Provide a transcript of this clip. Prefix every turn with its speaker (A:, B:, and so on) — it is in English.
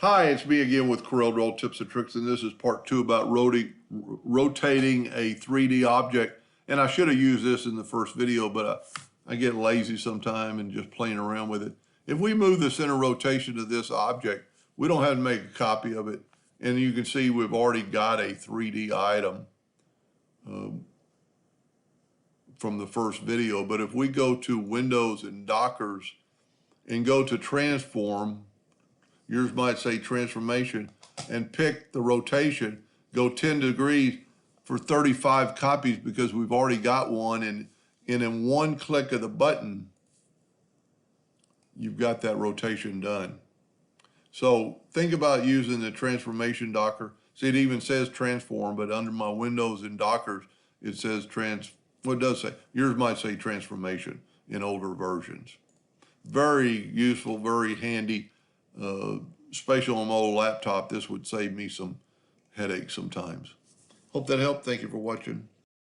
A: Hi, it's me again with CorelDraw Tips and Tricks, and this is part 2 about rotating a 3D object. And I should have used this in the first video, but I get lazy sometime and just playing around with it. If we move the center rotation of this object, we don't have to make a copy of it. And you can see we've already got a 3D item from the first video. But if we go to Windows and Dockers and go to Transform, yours might say transformation, and pick the rotation, go 10 degrees for 35 copies because we've already got one, and in one click of the button, you've got that rotation done. So think about using the transformation docker. See, it even says transform, but under my Windows and Dockers, it says well, it does say, yours might say transformation in older versions. Very useful, very handy. Especially on my old laptop, this would save me some headaches sometimes. Hope that helped. Thank you for watching.